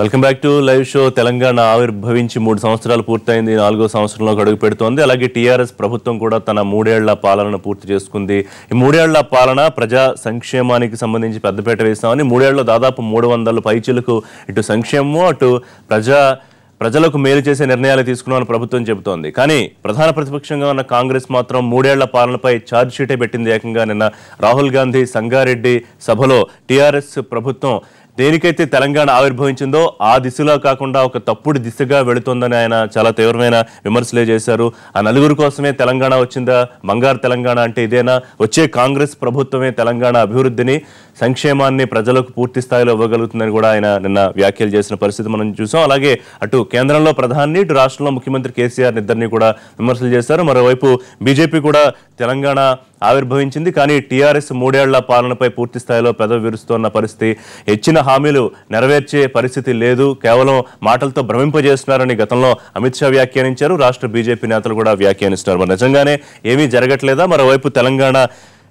Welcome back to live show. Telangana ఆవిర్భవించి 3 సంవత్సరాలు పూర్తయింది. 4వ సంవత్సరంలోకి అడుగు పెడుతోంది. అలాగే టీఆర్ఎస్ ప్రభుత్వం కూడా తన 3 ఏళ్ల పాలనను పూర్తి చేసుకుంది. ఈ 3 ఏళ్ల పాలన ప్రజా సంక్షేమానికి సంబంధించి పెద్దపీట వేస్తామని 3 ఏళ్లలో దాదాపు 300 పైచిలకు ఇటు సంక్షేమము అటు ప్రజలకు మేలు చేసే నిర్ణయాలు తీసుకున్నామని ప్రభుత్వం చెబుతోంది. కానీ ప్రధాన ప్రతిపక్షంగా ఉన్న కాంగ్రెస్ మాత్రం 3 ఏళ్ల పాలనపై ఛార్జ్ షీటే పెట్టింది. ఏకంగా నిన్న రాహుల్ గాంధీ సంగారెడ్డి సభలో టీఆర్ఎస్ ప్రభుత్వం దేనికైతే తెలంగాణ ఆవిర్భవించిందో ఆ దిశలో కాకుండా ఒక తప్పుడు దిశగా వెళుతోందని ఆయన చాలా తీవ్రమైన విమర్శలే చేశారు. ఆ నలుగురు కోసమే తెలంగాణ వచ్చిందా, బంగారు తెలంగాణ అంటే ఇదేనా, వచ్చే కాంగ్రెస్ ప్రభుత్వమే తెలంగాణ అభివృద్ధిని సంక్షేమాన్ని ప్రజలకు పూర్తి స్థాయిలో ఇవ్వగలుగుతుందని కూడా ఆయన నిన్న వ్యాఖ్యలు చేసిన పరిస్థితి మనం చూసాం. అలాగే అటు కేంద్రంలో ప్రధాని ఇటు రాష్ట్రంలో ముఖ్యమంత్రి కేసీఆర్ ఇద్దరిని కూడా విమర్శలు చేశారు. మరోవైపు బీజేపీ కూడా తెలంగాణ ఆవిర్భవించింది కానీ టీఆర్ఎస్ 3 ఏళ్ల పాలనపై పూర్తి స్థాయిలో పెదవి విరుస్తున్న పరిస్థితి, ఇచ్చిన హామీలు నెరవేర్చే పరిస్థితి లేదు, కేవలం మాటలతో భ్రమింపజేస్తున్నారని గతంలో అమిత్ షా వ్యాఖ్యానించారు. రాష్ట్ర బీజేపీ నేతలు కూడా వ్యాఖ్యానిస్తున్నారు. మరి నిజంగానే ఏమీ జరగట్లేదా? మరోవైపు తెలంగాణ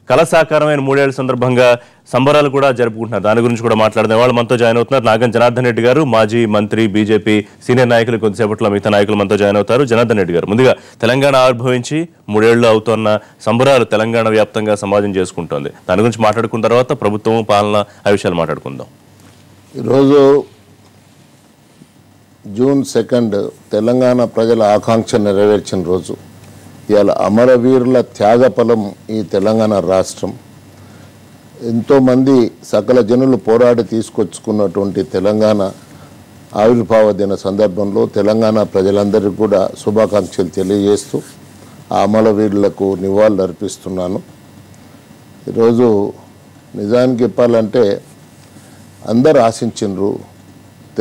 కళ సాకారమైన 3 ఏళ్ల సందర్భంగా సంబరాలు కూడా జరుపుకుంటున్నారు. దాని గురించి కూడా మాట్లాడదాం. వాళ్ళు మనతో జాయిన్ అవుతున్నారు. నాగం జనార్దన్ రెడ్డి గారు, మాజీ మంత్రి, బీజేపీ సీనియర్ నాయకులు, కొద్దిసేపట్లో మిగతా నాయకులు మనతో జాయిన్ అవుతారు. జనార్దన్ రెడ్డి గారు, ముందుగా తెలంగాణ ఆవిర్భవించి 3 ఏళ్లు అవుతున్న సంబరాలు తెలంగాణ వ్యాప్తంగా సమాజం చేసుకుంటోంది. దాని గురించి మాట్లాడుకున్న తర్వాత ప్రభుత్వం పాలన ఆ విషయాలు మాట్లాడుకుందాం. ఈరోజు జూన్ 2 తెలంగాణ ప్రజల ఆకాంక్ష నెరవేర్చిన రోజు. ఇవాళ అమరవీరుల త్యాగఫలం ఈ తెలంగాణ రాష్ట్రం. ఎంతోమంది సకల జనులు పోరాడి తీసుకొచ్చుకున్నటువంటి తెలంగాణ ఆవిర్భావ దిన సందర్భంలో తెలంగాణ ప్రజలందరికీ కూడా శుభాకాంక్షలు తెలియజేస్తూ ఆ అమరవీరులకు నివాళులు అర్పిస్తున్నాను. ఈరోజు నిజానికి చెప్పాలంటే అందరు ఆశించిండ్రు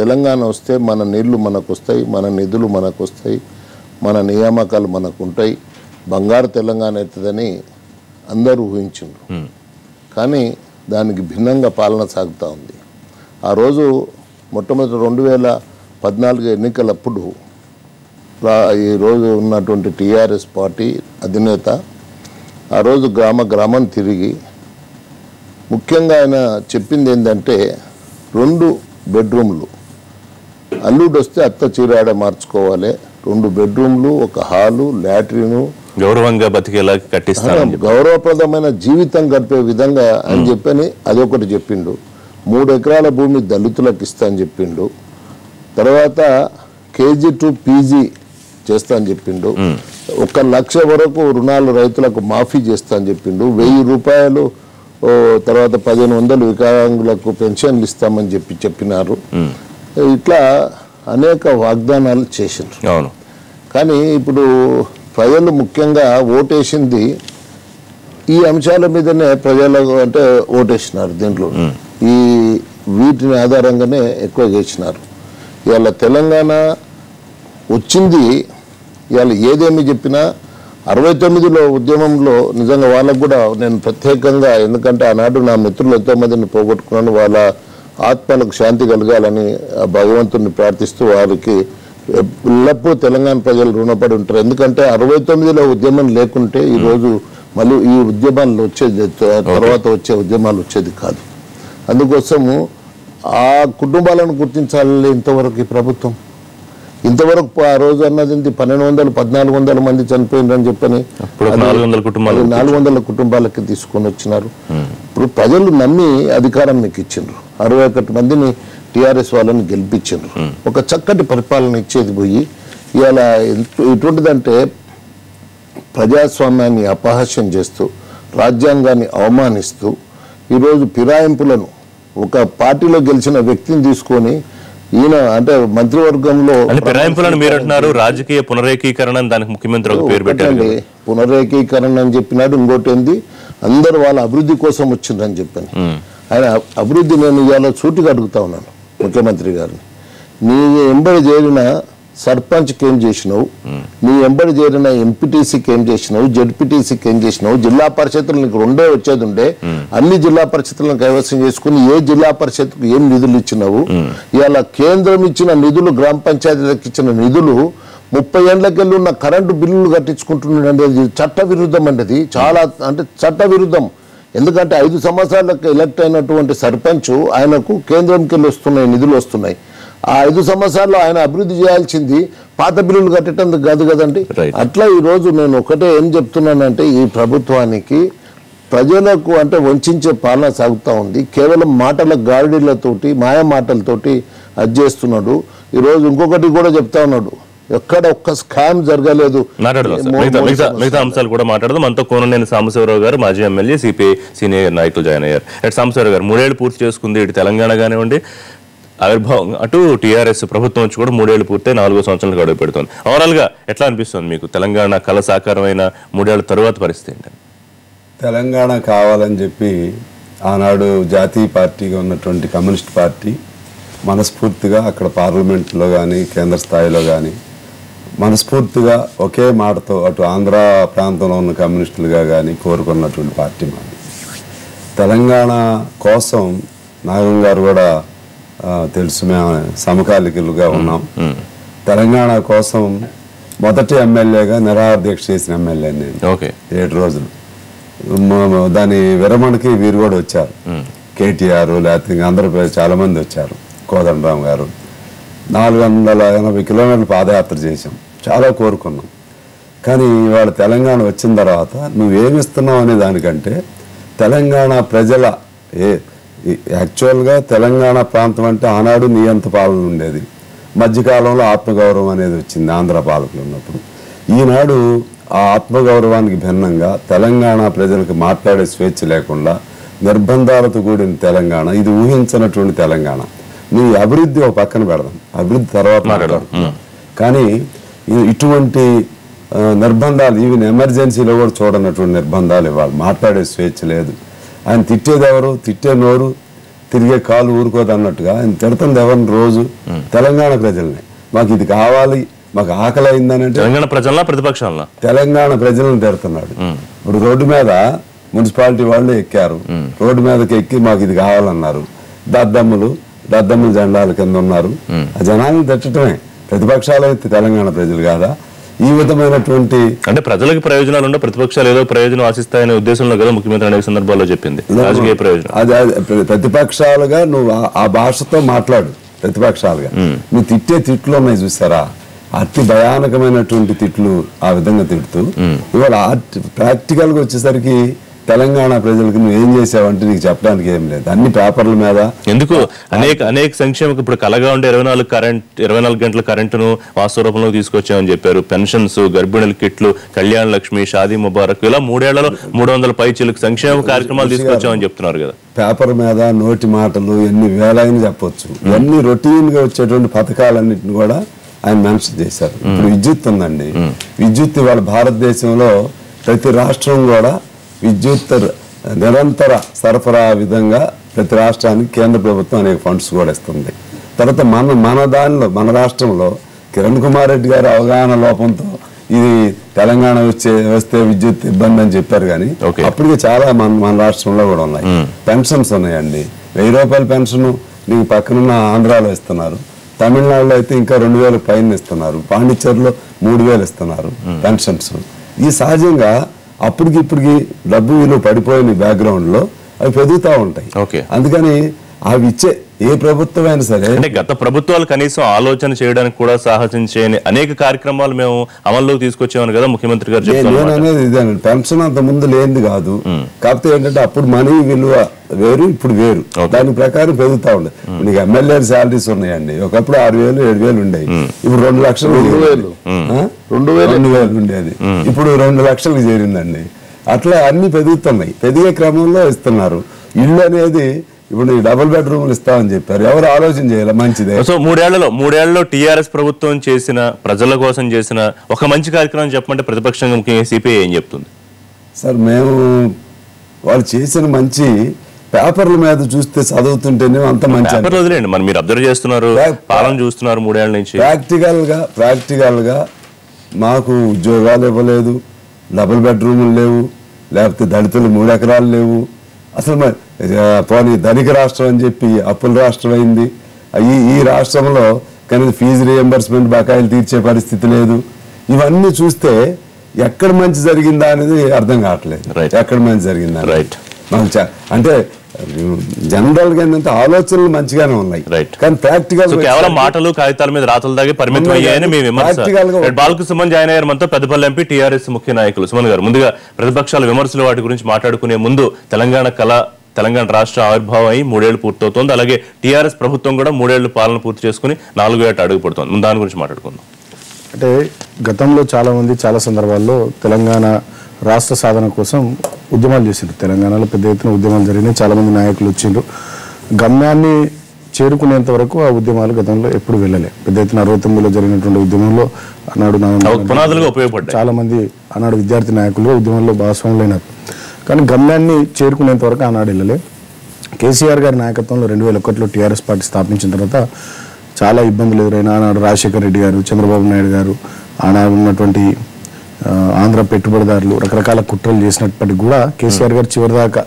తెలంగాణ వస్తే మన నీళ్లు మనకు వస్తాయి, మన నిధులు మనకు వస్తాయి, మన నియామకాలు మనకు ఉంటాయి, బంగారు తెలంగాణ అవుతుందని అందరూ ఊహించిండ్రు. కానీ దానికి భిన్నంగా పాలన సాగుతూ ఉంది. ఆ రోజు మొట్టమొదటి 2014 ఎన్నికలప్పుడు ఈరోజు ఉన్నటువంటి టీఆర్ఎస్ పార్టీ అధినేత ఆ రోజు గ్రామం తిరిగి ముఖ్యంగా ఆయన చెప్పింది ఏంటంటే 2 బెడ్రూమ్లు, అల్లుడు వస్తే అత్త చీరాడ మార్చుకోవాలి, 2 బెడ్రూమ్లు, ఒక హాలు, లాట్రిను, గౌరవంగా బతికేలా కట్టిస్తాను, గౌరవప్రదమైన జీవితం గడిపే విధంగా అని చెప్పని అదొకటి చెప్పిండు. 3 ఎకరాల భూమి దళితులకు ఇస్తా అని చెప్పిండు. తర్వాత KG to PG చేస్తా అని చెప్పిండు. 1 లక్ష వరకు రుణాలు రైతులకు మాఫీ చేస్తా అని చెప్పిండు. 1000 రూపాయలు తర్వాత 1500 వికలాంగులకు పెన్షన్లు ఇస్తామని చెప్పినారు. ఇట్లా అనేక వాగ్దానాలు చేసిండ్రు. కానీ ఇప్పుడు ప్రజలు ముఖ్యంగా ఓటేసింది ఈ అంశాల మీదనే ప్రజలకు అంటే ఓటేసినారు. దీంట్లో ఈ వీటిని ఆధారంగానే ఎక్కువ చేసినారు. ఇవాళ తెలంగాణ వచ్చింది. ఇవాళ ఏదేమి చెప్పినా 69లో ఉద్యమంలో నిజంగా వాళ్ళకు కూడా నేను ప్రత్యేకంగా, ఎందుకంటే ఆనాడు నా మిత్రులు ఎంతోమందిని పోగొట్టుకున్నాను, వాళ్ళ ఆత్మలకు శాంతి కలగాలని భగవంతుని ప్రార్థిస్తూ వారికి ఎల్లప్పుడూ తెలంగాణ ప్రజలు రుణపడి ఉంటారు. ఎందుకంటే 69లో ఉద్యమం లేకుంటే ఈరోజు మళ్ళీ ఈ ఉద్యమాలు వచ్చేది, తర్వాత వచ్చే ఉద్యమాలు వచ్చేది కాదు. అందుకోసము ఆ కుటుంబాలను గుర్తించాలి. ఇంతవరకు ఈ ప్రభుత్వం ఇంతవరకు ఆ రోజు అన్నది 1200-1400 మంది చనిపోయిందని చెప్పని 400 కుటుంబాలకి తీసుకొని వచ్చినారు. ఇప్పుడు ప్రజలు నమ్మి అధికారం మీకు ఇచ్చిండ్రు. 61 మందిని టీఆర్ఎస్ వాళ్ళని గెలిపించిండ్రు. ఒక చక్కటి పరిపాలన ఇచ్చేది పోయి ఇవాళ ఎటువంటిదంటే ప్రజాస్వామ్యాన్ని అపహాస్యం చేస్తూ, రాజ్యాంగాన్ని అవమానిస్తూ, ఈరోజు ఫిరాయింపులను ఒక పార్టీలో గెలిచిన వ్యక్తిని తీసుకొని ఈయన అంటే మంత్రివర్గంలో మీరు అంటున్నారు రాజకీయ పునరేకీకరణ, దానికి ముఖ్యమంత్రి ఒక పేరు పెట్టండి. పునరేకీకరణ అని చెప్పినాడు. ఇంకోటి ఏంది, అందరు వాళ్ళ అభివృద్ధి కోసం వచ్చిందని చెప్పాను. ఆయన అభివృద్ధి నేను ఇవాళ సూటిగా అడుగుతా ఉన్నాను ముఖ్యమంత్రి గారిని. నీ ఎంబడి చేరిన సర్పంచ్కి ఏం చేసినావు, నీ ఎంబడి చేరిన ఎంపీటీసీకి ఏం చేసినావు, జడ్పీటీసీకి ఏం చేసినావు, జిల్లా పరిషత్తులు నీకు 2 వచ్చేది ఉండే, అన్ని జిల్లా పరిషత్తులను కైవసం చేసుకుని ఏ జిల్లా పరిషత్కు ఏం నిధులు ఇచ్చినావు, ఇవాళ కేంద్రం ఇచ్చిన నిధులు, గ్రామ పంచాయతీలకు ఇచ్చిన నిధులు 30 ఏళ్లకెళ్ళి ఉన్న కరెంటు బిల్లులు కట్టించుకుంటున్నది చట్ట విరుద్ధం అండి. చాలా అంటే చట్ట విరుద్ధం. ఎందుకంటే 5 సంవత్సరాలకు ఎలక్ట్ అయినటువంటి సర్పంచ్ ఆయనకు కేంద్రంకి వెళ్ళి వస్తున్నాయి, నిధులు వస్తున్నాయి. ఆ 5 సంవత్సరాల్లో ఆయన అభివృద్ధి చేయాల్సింది పాత బిల్లులు కట్టేటందుకు కాదు కదండి. అట్లా ఈరోజు నేను ఒకటే ఏం చెప్తున్నానంటే ఈ ప్రభుత్వానికి ప్రజలకు అంటే వంచే పాలన సాగుతూ ఉంది. కేవలం మాటల గాడిలతోటి మాయ మాటలతోటి అది చేస్తున్నాడు. ఈరోజు ఇంకొకటి కూడా చెప్తా ఉన్నాడు, ఎక్కడ ఒక్క స్కామ్ జరగలేదు. మిగతా అంశాలు కూడా మాట్లాడదాం. మనతో కోననేని సాంబశివరావు గారు, మాజీ ఎమ్మెల్యే, సిపిఐ సీనియర్ నాయకులు జాయిన్ అయ్యారు. సాంబశివరావు గారు, 3 ఏళ్ళు పూర్తి చేసుకుంది ఇటు తెలంగాణ కానివ్వండి, ఆవిర్భావం అటు టీఆర్ఎస్ ప్రభుత్వం వచ్చి కూడా 3 ఏళ్ళు పూర్తి 4వ సంవత్సరాలకు అడుగు పెడుతుంది. ఓవరాల్ గా ఎట్లా అనిపిస్తుంది మీకు తెలంగాణ కళ సాకారమైన 3 ఏళ్ల తరువాత పరిస్థితి ఏంటంటే? తెలంగాణ కావాలని చెప్పి ఆనాడు జాతీయ పార్టీగా ఉన్నటువంటి కమ్యూనిస్ట్ పార్టీ మనస్ఫూర్తిగా అక్కడ పార్లమెంట్లో కానీ కేంద్ర స్థాయిలో కానీ మనస్ఫూర్తిగా ఒకే మాటతో అటు ఆంధ్ర ప్రాంతంలో ఉన్న కమ్యూనిస్టులుగా కానీ కోరుకున్నటువంటి పార్టీ మాది. తెలంగాణ కోసం నాగం గారు కూడా తెలుసు, మేము సమకాలికులుగా ఉన్నాం. తెలంగాణ కోసం మొదటి ఎమ్మెల్యేగా నిరాహార దీక్ష చేసిన ఎమ్మెల్యే నేను. 7 రోజులు దాని విరమణకి వీరు కూడా వచ్చారు, కేటీఆర్ లేకపోతే అందరూ చాలా మంది వచ్చారు, కోదండరామ్ గారు. 480 కిలోమీటర్లు పాదయాత్ర చేశాం, చాలా కోరుకున్నాం. కానీ ఇవాళ తెలంగాణ వచ్చిన తర్వాత నువ్వేమిస్తున్నావు అనే దానికంటే తెలంగాణ ప్రజల యాక్చువల్గా తెలంగాణ ప్రాంతం అంటే ఆనాడు నియంత పాలన ఉండేది, మధ్యకాలంలో ఆత్మగౌరవం అనేది వచ్చింది ఆంధ్ర పాలకులు ఉన్నప్పుడు. ఈనాడు ఆ ఆత్మగౌరవానికి భిన్నంగా తెలంగాణ ప్రజలకు మాట్లాడే స్వేచ్ఛ లేకుండా నిర్బంధాలతో కూడిన తెలంగాణ, ఇది ఊహించినటువంటి తెలంగాణ. నీ అభివృద్ధి ఒక పక్కన పెడదాం, అభివృద్ధి తర్వాత మాట్లాడుతున్నాం. కానీ ఇటువంటి నిర్బంధాలు, ఈవెన్ ఎమర్జెన్సీలో కూడా చూడనటువంటి నిర్బంధాలు ఇవ్వాలి. మాట్లాడే స్వేచ్ఛ లేదు. ఆయన తిట్టేది ఎవరు, తిట్టే నోరు తిరిగే కాలు ఊరుకోదు అన్నట్టుగా ఆయన తిడుతుంది ఎవరిని? రోజు తెలంగాణ ప్రజల్ని. మాకు ఇది కావాలి, మాకు ఆకలి అయిందని అంటే తెలంగాణ ప్రజల ప్రతిపక్షాల తెలంగాణ ప్రజలను తిడుతున్నాడు. ఇప్పుడు రోడ్డు మీద మున్సిపాలిటీ వాళ్ళు ఎక్కారు, రోడ్డు మీదకి ఎక్కి మాకు ఇది కావాలన్నారు. దద్దమ్ములు జెండాల కింద ఉన్నారు. ఆ జనాలను తిట్టడమే. ప్రతిపక్షాలు అయితే తెలంగాణ ప్రజలు కాదా? ఈ విధమైనటువంటి అంటే ప్రజలకు ప్రయోజనాలు ఉండే ప్రతిపక్షాలు ఏదో ప్రయోజనం ఆశిస్తాయనే ఉద్దేశంలో కదా ముఖ్యమంత్రి అనేక సందర్భాల్లో చెప్పింది. రాజకీయ ప్రయోజనం అది ప్రతిపక్షాలుగా నువ్వు ఆ భాషతో మాట్లాడు. ప్రతిపక్షాలుగా నువ్వు తిట్టే తిట్లు ఉన్నాయి చూసారా, అతి భయానకమైనటువంటి తిట్లు ఆ విధంగా తిడుతూ ఇవాళ ప్రాక్టికల్ గా వచ్చేసరికి తెలంగాణ ప్రజలకు నువ్వు ఏం చేసావంటే నీకు చెప్పడానికి ఏం లేదు. అన్ని పేపర్ల మీద ఎందుకు అనేక సంక్షేమ ఇప్పుడు కలగా ఉండే 24 గంటల కరెంటును వాస్తవ రూపంలో తీసుకొచ్చామని చెప్పారు. పెన్షన్స్, గర్భిణుల కిట్లు, కళ్యాణ లక్ష్మి, షాదీ ముబారక్, ఇలా 3 ఏళ్లలో 300 పైచీలకు సంక్షేమ కార్యక్రమాలు తీసుకొచ్చామని చెప్తున్నారు కదా. పేపర్ మీద నోటి మాటలు ఎన్ని వేలైన చెప్పొచ్చు. ఇవన్నీ రొటీన్ గా వచ్చేటువంటి పథకాలన్నింటిని కూడా ఆయన మెన్షన్ చేశారు. ఇప్పుడు విద్యుత్ ఉందండి. విద్యుత్ ఇవాళ భారతదేశంలో ప్రతి రాష్ట్రం కూడా విద్యుత్ నిరంతర సరఫరా విధంగా ప్రతి రాష్ట్రానికి కేంద్ర ప్రభుత్వం అనేక ఫండ్స్ కూడా ఇస్తుంది. తర్వాత మన రాష్ట్రంలో కిరణ్ కుమార్ రెడ్డి గారి అవగాహన లోపంతో ఇది తెలంగాణ వస్తే విద్యుత్ ఇబ్బంది అని చెప్పారు. కానీ అప్పటికే చాలా మన రాష్ట్రంలో కూడా ఉన్నాయి. పెన్షన్స్ ఉన్నాయండి. 1000 రూపాయల పెన్షన్ నీకు పక్కనున్న ఆంధ్రాలో ఇస్తున్నారు. తమిళనాడులో అయితే ఇంకా 2000 పైన ఇస్తున్నారు. పాండిచ్చేరిలో 3000 ఇస్తున్నారు పెన్షన్స్. ఈ సహజంగా అప్పటికి ఇప్పటికి డబ్బు విలువ పడిపోయిన బ్యాక్గ్రౌండ్ లో అవి పెరుగుతూ ఉంటాయి. అందుకని అవి ఇచ్చే ఏ ప్రభుత్వం అయినా సరే, అంటే గత ప్రభుత్వాలు కనీసం ఆలోచన చేయడానికి కూడా సాహసించని అనేక కార్యక్రమాలు మేము అమల్లోకి తీసుకొచ్చామని కదా ముఖ్యమంత్రి గారు చెప్తున్నారు. నేను అనేది ఇదేనండి, పెన్షన్ అంత ముందు లేనిది కాదు. కాకపోతే ఏంటంటే అప్పుడు మనీ విలువ వేరు, ఇప్పుడు వేరు. దాని ప్రకారం పెరుగుతూ ఉండదు. నీకు ఎమ్మెల్యే శాలరీస్ ఉన్నాయండి. ఒకప్పుడు 6000 7000 ఉండేవి. ఇప్పుడు 2 లక్షలు 2000 ఉండేది. ఇప్పుడు 2 లక్షలకు చేరిందండి. అట్లా అన్ని పెరుగుతున్నాయి. పెరిగే క్రమంలో ఇస్తున్నారు. ఇల్లు అనేది ఇప్పుడు డబుల్ బెడ్రూమ్లు ఇస్తామని చెప్పారు. ఎవరు ఆలోచన చేయాలి? మంచిదే. సో 3 ఏళ్లలో టీఆర్ఎస్ ప్రభుత్వం చేసిన, ప్రజల కోసం చేసిన ఒక మంచి కార్యక్రమం చెప్పమంటే ప్రతిపక్షంగా ముఖ్యంగా సిపిఐ ఏం చెప్తుంది? సార్, మేము వాళ్ళు చేసిన మంచి పేపర్ల మీద చూస్తే చదువుతుంటేనే అంత మంచి వదిలేండి. మరి మీరు అబ్జర్వ్ చేస్తున్నారు, పాలన చూస్తున్నారు 3 ఏళ్ల నుంచి. ప్రాక్టికల్ గా మాకు ఉద్యోగాలు ఇవ్వలేదు, డబుల్ బెడ్రూములు లేవు, లేకపోతే దళితులు 3 ఎకరాలు లేవు. అసలు పోనీ ధనిక రాష్ట్రం అని చెప్పి అప్పుల రాష్ట్రం అయింది. ఈ రాష్ట్రంలో కానీ ఫీజు రియంబర్స్మెంట్ బకాయిలు తీర్చే పరిస్థితి లేదు. ఇవన్నీ చూస్తే ఎక్కడ మంచి జరిగిందా అనేది అర్థం కావట్లేదు. ఎక్కడ మంచి జరిగిందా అంటే జనరల్ గా ఏంటంటే ఆలోచనలు మంచిగానే ఉన్నాయి, కానీ ప్రాక్టికల్ కేవలం మాటలు కాగితాల మీద రాతల దాగే పరిమితం అయ్యాయని మీ విమర్శ. బాలకృష్ణ సుమన్ జాయిన్ అయ్యారు మనతో, పెద్దపల్లి ఎంపీ, టీఆర్ఎస్ ముఖ్య నాయకులు. సుమన్ గారు, ముందుగా ప్రతిపక్షాల విమర్శలు వాటి గురించి మాట్లాడుకునే ముందు తెలంగాణ రాష్ట్ర ఆవిర్భావం అయి 3 ఏళ్లు పూర్తవుతోంది. అలాగే టీఆర్ఎస్ ప్రభుత్వం కూడా 3 ఏళ్లు పాలన పూర్తి చేసుకుని 4వ ఏట అడుగు పడుతోంది. ముందు దాని గురించి మాట్లాడుకుందాం. అంటే గతంలో చాలా మంది చాలా సందర్భాల్లో తెలంగాణ రాష్ట్ర సాధన కోసం ఉద్యమాలు చేసిండ్రు. తెలంగాణలో పెద్ద ఎత్తున ఉద్యమాలు జరిగినాయి, చాలా మంది నాయకులు వచ్చిండ్రు. గమ్యాన్ని చేరుకునేంత వరకు ఆ ఉద్యమాలు గతంలో ఎప్పుడు వెళ్ళలే. పెద్ద ఎత్తున 69లో జరిగినటువంటి ఉద్యమంలో పునాదులుగా ఉపయోగపడ్డాయి. చాలా మంది ఆనాడు విద్యార్థి నాయకులుగా ఉద్యమంలో భాగస్వాములైనారు. కానీ గమ్యాన్ని చేరుకునేంత వరకు ఆనాడు వెళ్ళలే. కేసీఆర్ గారి నాయకత్వంలో 2001లో టీఆర్ఎస్ పార్టీ స్థాపించిన తర్వాత చాలా ఇబ్బందులు ఎదురైనా ఆనాడు రాజశేఖర రెడ్డి గారు, చంద్రబాబు నాయుడు గారు, ఆనాడు ఉన్నటువంటి ఆంధ్ర పెట్టుబడిదారులు రకరకాల కుట్రలు చేసినప్పటికీ కూడా కేసీఆర్ గారు చివరిదాకా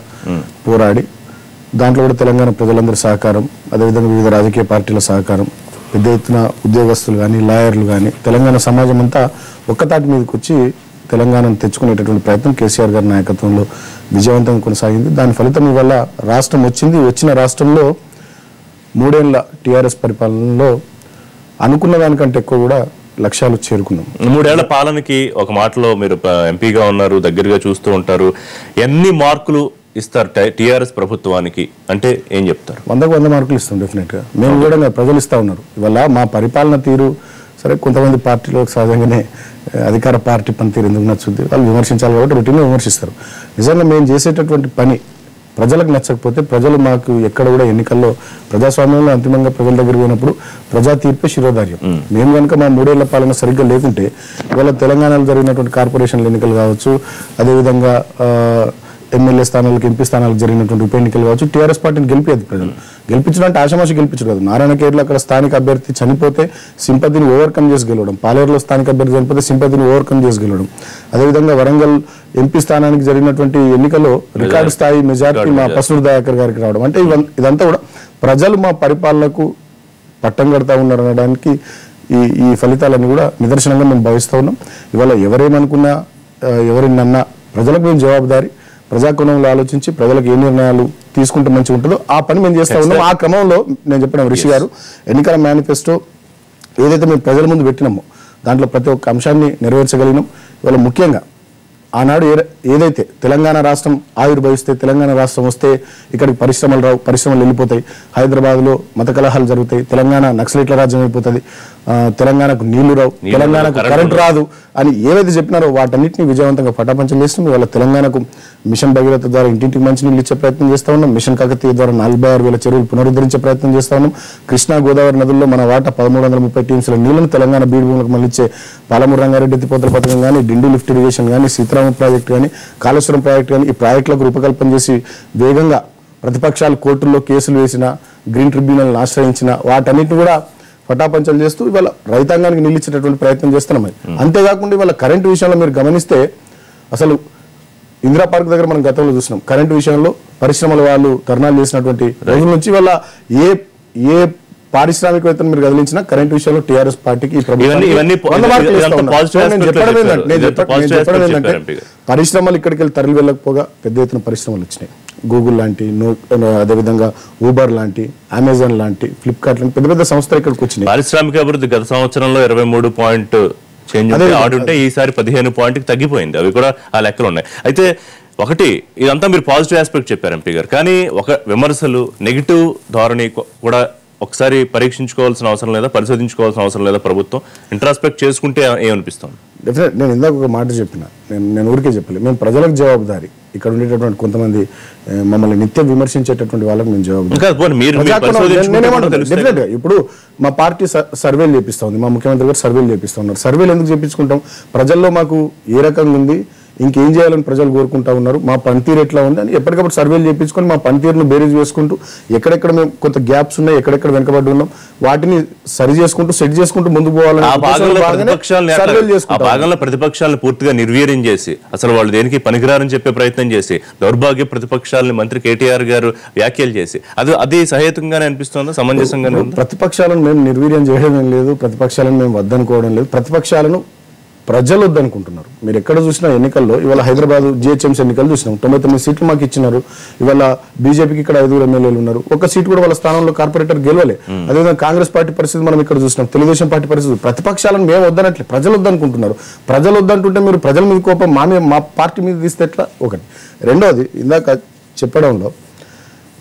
పోరాడి, దాంట్లో కూడా తెలంగాణ ప్రజలందరి సహకారం, అదేవిధంగా వివిధ రాజకీయ పార్టీల సహకారం, పెద్ద ఎత్తున ఉద్యోగస్తులు కానీ, లాయర్లు కానీ, తెలంగాణ సమాజం అంతా ఒక్కతాటి మీదకి వచ్చి తెలంగాణను తెచ్చుకునేటటువంటి ప్రయత్నం కేసీఆర్ గారి నాయకత్వంలో విజయవంతంగా కొనసాగింది. దాని ఫలితం ఇవాళ రాష్ట్రం వచ్చింది. వచ్చిన రాష్ట్రంలో 3 ఏళ్ల టీఆర్ఎస్ పరిపాలనలో అనుకున్న దానికంటే ఎక్కువ కూడా లక్ష్యాలు చేరుకున్నాం. 3 ఏళ్ల పాలనకి ఒక మాటలో మీరు ఎంపీగా ఉన్నారు, దగ్గరగా చూస్తూ ఉంటారు, ఎన్ని మార్కులు ఇస్తారు టీఆర్ఎస్ ప్రభుత్వానికి అంటే ఏం చెప్తారు? 100కు 100 మార్కులు ఇస్తాం డెఫినెట్గా. మేము కూడా ప్రజలు ఇస్తా ఉన్నారు. ఇవాళ మా పరిపాలన తీరు సరే, కొంతమంది పార్టీలో సహజంగానే అధికార పార్టీ పనితీరు ఎందుకు నచ్చుద్ది, వాళ్ళు విమర్శించాలి కాబట్టి రొటీన్గా విమర్శిస్తారు. నిజంగా మేము చేసేటటువంటి పని ప్రజలకు నచ్చకపోతే, ప్రజలు మాకు ఎక్కడ కూడా ఎన్నికల్లో ప్రజాస్వామ్యంలో అంతిమంగా ప్రజల దగ్గర పోయినప్పుడు ప్రజా తీర్పే శిరోధార్యం. మేము కనుక మా 3 ఏళ్ల పాలన సరిగ్గా లేకుంటే ఇవాళ తెలంగాణలో జరిగినటువంటి కార్పొరేషన్ల ఎన్నికలు కావచ్చు, అదేవిధంగా ఎమ్మెల్యే స్థానాలకు, ఎంపీ స్థానాలకు జరిగినటువంటి ఉప ఎన్నికలు కావచ్చు, టీఆర్ఎస్ పార్టీని గెలిపేది ప్రజలు. గెలిపించడం అంటే ఆశామాషి గెలిపించడం కాదు. నారాయణఖేడ్లో అక్కడ స్థానిక అభ్యర్థి చనిపోతే సింపతిని ఓవర్కమ్ చేసి గెలవడం, పాలేరులో స్థానిక అభ్యర్థి చనిపోతే సింపతిని ఓవర్కమ్ చేసి గెలవడం, అదేవిధంగా వరంగల్ ఎంపీ స్థానానికి జరిగినటువంటి ఎన్నికల్లో రికార్డు స్థాయి మెజార్టీ మా పసురు దయాకర్ గారికి రావడం, అంటే ఇదంతా కూడా ప్రజలు మా పరిపాలనకు పట్టం కడతా ఉన్నారు అనడానికి ఈ ఫలితాలన్నీ కూడా నిదర్శనంగా మేము భావిస్తూ ఉన్నాం. ఇవాళ ఎవరేమనుకున్నా, ఎవరినన్నా ప్రజలకు మేము జవాబుదారీ, ప్రజాకోణంలో ఆలోచించి ప్రజలకు ఏ నిర్ణయాలు తీసుకుంటే మంచిగా ఉంటుందో ఆ పని మేము చేస్తూ ఉన్నాం. ఆ క్రమంలో నేను చెప్పిన రిషి గారు ఎన్నికల మేనిఫెస్టో ఏదైతే మేము ప్రజల ముందు పెట్టినామో దాంట్లో ప్రతి ఒక్క అంశాన్ని నెరవేర్చగలిగినాం. ఇవాళ ముఖ్యంగా ఆనాడు ఏదైతే తెలంగాణ రాష్ట్రం ఆవిర్భవిస్తే, తెలంగాణ రాష్ట్రం వస్తే ఇక్కడికి పరిశ్రమలు రావు, పరిశ్రమలు వెళ్ళిపోతాయి, హైదరాబాద్లో మత కలహాలు జరుగుతాయి, తెలంగాణ నక్సలైట్ల రాజ్యం అయిపోతుంది, తెలంగాణకు నీళ్లు రావు, తెలంగాణకు కరెంటు రాదు అని ఏవైతే చెప్పినారో వాటన్నిటిని విజయవంతంగా పటాపంచం చేస్తాం. ఇవాళ తెలంగాణకు మిషన్ భగీరథ ద్వారా ఇంటింటికి మంచినీళ్ళు ఇచ్చే ప్రయత్నం చేస్తూ ఉన్నాం. మిషన్ కాకతీయ ద్వారా 46,000 చెరువులు పునరుద్ధరించే ప్రయత్నం చేస్తూ ఉన్నాం. కృష్ణా గోదావరి నదుల్లో మన వాటా 1330 టీమ్స్ల నీళ్లను తెలంగాణ బీడు భూములకు మళ్ళిచ్చే పాలమూరు రంగారెడ్డి ఎత్తిపోతల పథకం కానీ, డిండి లిఫ్ట్ ఇరిగేషన్ కానీ, సీతారామ ప్రాజెక్టు కానీ, కాళేశ్వరం ప్రాజెక్టు కానీ, ఈ ప్రాజెక్టులకు రూపకల్పన చేసి వేగంగా ప్రతిపక్షాలు కోర్టుల్లో కేసులు వేసిన, గ్రీన్ ట్రిబ్యునల్ని ఆశ్రయించిన వాటన్నిటిని కూడా పటాపంచలు చేస్తూ ఇవాళ రైతాంగానికి నిలిచేటటువంటి ప్రయత్నం చేస్తున్నాం. అంతేకాకుండా ఇవాళ కరెంటు విషయంలో మీరు గమనిస్తే అసలు ఇందిరా పార్క్ దగ్గర మనం గతంలో చూసినాం, కరెంటు విషయంలో పరిశ్రమల వాళ్ళు ధర్నాలు చేసినటువంటి రోజుల నుంచి ఇవాళ ఏ పారిశ్రామికవేత్తను మీరు కదిలించినా కరెంటు విషయంలో టీఆర్ఎస్ పార్టీకి పరిశ్రమలు ఇక్కడికి వెళ్ళి తరలి వెళ్ళకపోగా పెద్ద ఎత్తున పరిశ్రమలు వచ్చినాయి. గూగుల్ లాంటి, అదేవిధంగా ఊబర్ లాంటి, అమెజాన్ లాంటి, ఫ్లిప్కార్ట్ లాంటి పెద్ద పెద్ద సంస్థలు ఇక్కడికి వచ్చినాయి. పారిశ్రామిక అభివృద్ధి గత సంవత్సరంలో 23 పాయింట్ చేంజ్ ఆడుంటే ఈసారి 15 పాయింట్కి తగ్గిపోయింది. అవి కూడా ఆ లెక్కలు ఉన్నాయి. అయితే ఒకటి ఇదంతా మీరు పాజిటివ్ ఆస్పెక్ట్ చెప్పారు ఎంపీ గారు, కానీ ఒక విమర్శలు నెగిటివ్ ధోరణి కూడా ఒకసారి పరీక్షించుకోవాల్సిన అవసరం లేదా, పరిశోధించుకోవాల్సిన అవసరం లేదా? ప్రభుత్వం ఇంట్రాస్పెక్ట్ చేసుకుంటే ఏమనిపిస్తుంది? డెఫినెట్ నేను ఇందాక ఒక మాట చెప్పిన, నేను ఊరికే చెప్పలేదు, మేము ప్రజలకు జవాబుదారీ. ఇక్కడ ఉండేటటువంటి కొంతమంది మమ్మల్ని నిత్యం విమర్శించేటటువంటి వాళ్ళకి మేము జవాబుదారీ. ఇప్పుడు మా పార్టీ సర్వేలు చేపిస్తా ఉంది, మా ముఖ్యమంత్రి గారు సర్వేలు చేపిస్తూ ఉన్నారు. సర్వేలు ఎందుకు చేపించుకుంటాం? ప్రజల్లో మాకు ఏ రకంగా ఉంది, ఇంకేం చేయాలని ప్రజలు కోరుకుంటా ఉన్నారు, మా పనితీరు ఎట్లా ఉంది అని ఎప్పటికప్పుడు సర్వేలు చేయించుకొని మా పనితీరును బేరీజ్ వేసుకుంటూ ఎక్కడెక్కడ మేము కొంత గ్యాప్స్ ఉన్నాయి, ఎక్కడెక్కడ వెనకబడి ఉన్నాం వాటిని సరి చేసుకుంటూ సెట్ చేసుకుంటూ ముందుకు పోవాలని ప్రతిపక్షాలను పూర్తిగా నిర్వీర్యం చేసి అసలు వాళ్ళు దేనికి పనికిరారని చెప్పే ప్రయత్నం చేసి దౌర్భాగ్య ప్రతిపక్షాలని మంత్రి కేటీఆర్ గారు వ్యాఖ్యలు చేసి అది సహేతుకంగానే అనిపిస్తుందా, సమంజసంగానే? ప్రతిపక్షాలను మేము నిర్వీర్యం చేయడం లేదు, ప్రతిపక్షాలను మేము వద్దనుకోవడం లేదు. ప్రతిపక్షాలను ప్రజలు వద్దనుకుంటున్నారు. మీరు ఎక్కడ చూసినా ఎన్నికల్లో ఇవాళ హైదరాబాద్ జిహెచ్ఎంసీ ఎన్నికలు చూసినాం, 99 సీట్లు మాకు ఇచ్చినారు. ఇవాళ బీజేపీకి ఇక్కడ 5 ఎమ్మెల్యేలు ఉన్నారు, ఒక్క సీట్ కూడా వాళ్ళ స్థానంలో కార్పొరేటర్ గెలవలే. అదేవిధంగా కాంగ్రెస్ పార్టీ పరిస్థితి మనం ఇక్కడ చూసినాం, తెలుగుదేశం పార్టీ పరిస్థితి. ప్రతిపక్షాలను మేము వద్దనట్లే, ప్రజలు వద్దనుకుంటున్నారు. ప్రజలు వద్దంటుంటే మీరు ప్రజల మీద కోపం మా పార్టీ మీద తీస్తే ఎట్లా? ఒకటి. రెండోది, ఇందాక చెప్పడంలో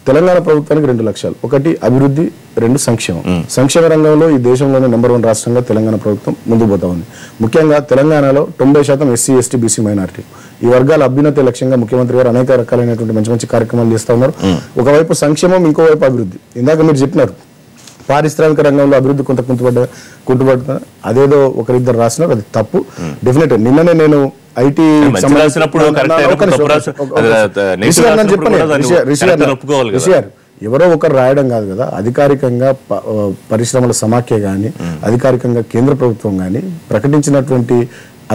తెలంగాణ ప్రభుత్వానికి 2 లక్ష్యాలు: ఒకటి అభివృద్ధి, 2 సంక్షేమం. సంక్షేమ రంగంలో ఈ దేశంలోనే నెంబర్ 1 రాష్ట్రంగా తెలంగాణ ప్రభుత్వం ముందుకు పోతా ఉంది. ముఖ్యంగా తెలంగాణలో 90% ఎస్సీ, ఎస్టీ, బీసీ మైనారిటీ ఈ వర్గాల అభ్యున్నతి లక్ష్యంగా ముఖ్యమంత్రి గారు అనేక రకాలైనటువంటి మంచి మంచి కార్యక్రమాలు చేస్తూ ఉన్నారు. ఒకవైపు సంక్షేమం, ఇంకోవైపు అభివృద్ధి. ఇందాక మీరు చెప్పినారు పారిశ్రామిక రంగంలో అభివృద్ధి కొంత కుంటుపడుతున్నా, అదేదో ఒకరిద్దరు రాసినారు, అది తప్పు. డెఫినెట్ నిన్ననే నేను ఐటీ ఎవరో ఒకరు రాయడం కాదు కదా, అధికారికంగా పరిశ్రమల సమాఖ్య కానీ అధికారికంగా కేంద్ర ప్రభుత్వం కానీ ప్రకటించినటువంటి